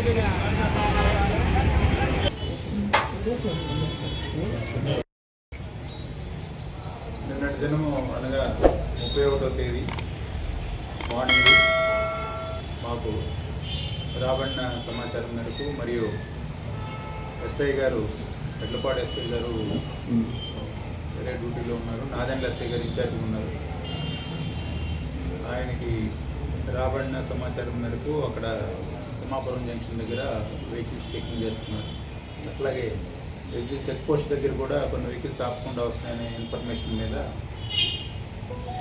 నిన్నటి దినము అనగా 31వ తేదీ మార్నింగ్ మాకు రాబడిన సమాచారం మేరకు మరియు ఎస్ఐ గారు ఎడ్లపాడు ఎస్ఐ గారు వేరే డ్యూటీలో ఉన్నారు, నాదెండ్ల ఎస్ఐ గారు ఇన్ఛార్జ్గా ఉన్నారు. ఆయనకి రాబడిన సమాచారం మేరకు అక్కడ తిమ్మాపురం జంక్షన్ దగ్గర వెహికల్స్ చెకింగ్ చేస్తున్నారు. అట్లాగే వెహికల్ చెక్ పోస్ట్ దగ్గర కూడా కొన్ని వెహికల్స్ ఆపకుండా వస్తున్నాయనే ఇన్ఫర్మేషన్ మీద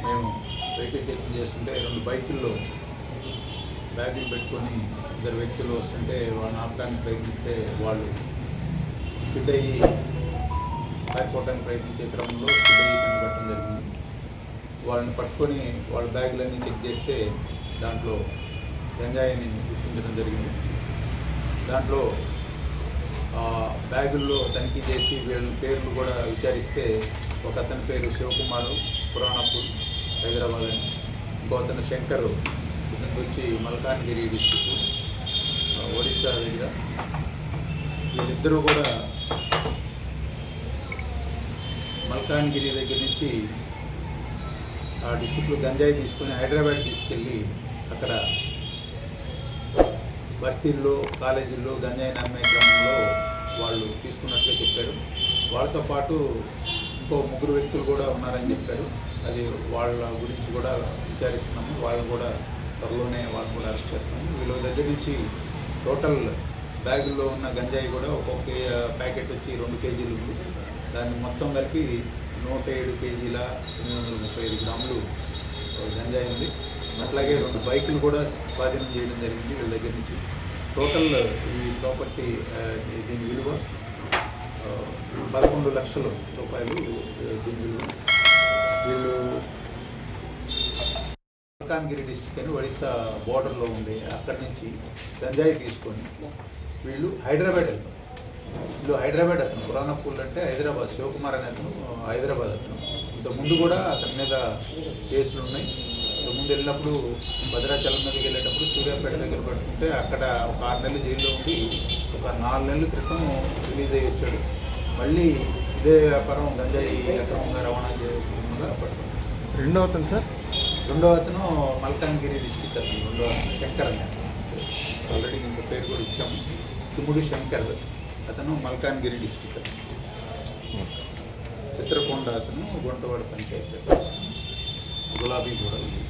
మేము వెహికల్ చెకింగ్ చేస్తుంటే 2 బైకుల్లో బ్యాగులు పెట్టుకొని 2 వ్యక్తులు వస్తుంటే వాళ్ళని ఆపడానికి ప్రయత్నిస్తే వాళ్ళు స్కిడ్ అయ్యి పారిపోవడానికి ప్రయత్నించే క్రమంలో స్కిడ్ అయ్యి కనబడటం జరిగింది. వాళ్ళని పట్టుకొని వాళ్ళ బ్యాగులన్నీ చెక్ చేస్తే దాంట్లో గంజాయిని గుర్తించడం జరిగింది. దాంట్లో బ్యాగుల్లో తనిఖీ చేసి వీళ్ళ పేర్లు కూడా విచారిస్తే ఒక అతని పేరు శివకుమారు, పురాణపూర్, హైదరాబాద్ అని, ఇంకో అతను శంకర్, ఇతనికి వచ్చి మల్కాన్గిరి డిస్ట్రిక్ట్, ఒడిస్సా దగ్గర. వీళ్ళిద్దరూ కూడా మల్కాన్గిరి దగ్గర నుంచి ఆ డిస్ట్రిక్ట్లో గంజాయి తీసుకొని హైదరాబాద్ తీసుకెళ్ళి అక్కడ బస్తీల్లో కాలేజీల్లో గంజాయి నమ్మే క్రమంలో వాళ్ళు తీసుకున్నట్లే చెప్పారు. వాళ్ళతో పాటు ఇంకో 3 వ్యక్తులు కూడా ఉన్నారని చెప్పారు. అది వాళ్ళ గురించి కూడా విచారిస్తున్నాము. వాళ్ళు కూడా త్వరలోనే వాళ్ళు కూడా అరెస్ట్ చేస్తున్నాము. వీళ్ళ దగ్గర నుంచి టోటల్ బ్యాగుల్లో ఉన్న గంజాయి కూడా ఒక్కొక్క ప్యాకెట్ వచ్చి 2 కేజీలు ఉంది. దాన్ని మొత్తం కలిపి 107 కేజీల 835 గ్రాములు గంజాయి ఉంది. అట్లాగే 2 బైకులు కూడా స్వాధీనం చేయడం జరిగింది వీళ్ళ దగ్గర నుంచి. టోటల్ ఈ ప్రాపర్టీ దీని విలువ 11 లక్షల రూపాయలు దీని విలువ. వీళ్ళు మల్కాన్గిరి డిస్ట్రిక్ట్ అని ఒడిస్సా బోర్డర్లో ఉండే అక్కడి నుంచి గంజాయి తీసుకొని వీళ్ళు హైదరాబాద్ వెళ్తారు. వీళ్ళు హైదరాబాద్ అతను పురాణపూల్ అంటే హైదరాబాద్, శివకుమార్ అనే అతను హైదరాబాద్ అతను. ఇంతకుముందు కూడా అతని మీద కేసులు ఉన్నాయి. ఇంతకుముందు వెళ్ళినప్పుడు భద్రాచలం మీదకి వెళ్ళేటప్పుడు సూర్యాపేట దగ్గర పట్టుకుంటే అక్కడ ఒక 6 నెలలు జైల్లో ఉండి ఒక 4 నెలల క్రితం రిలీజ్ అయ్యి వచ్చాడు. మళ్ళీ ఇదే వ్యాపారం గంజాయి అక్రమంగా రవాణా చేస్తుండగా పట్టుకున్నాడు. రెండవ అతను మల్కాన్గిరి డిస్ట్రిక్ట్ అతను, రెండవ అతను శంకర్ అని. ఆల్రెడీ ఇంకో పేరు కూడా ఇచ్చాము, తుమ్ముడు శంకర్. అతను మల్కాన్గిరి డిస్ట్రిక్ట్ అతను. చిత్రకొండ అతను గుంటవాడ పంచాయతీ, గులాబీ కూడా ఉంది.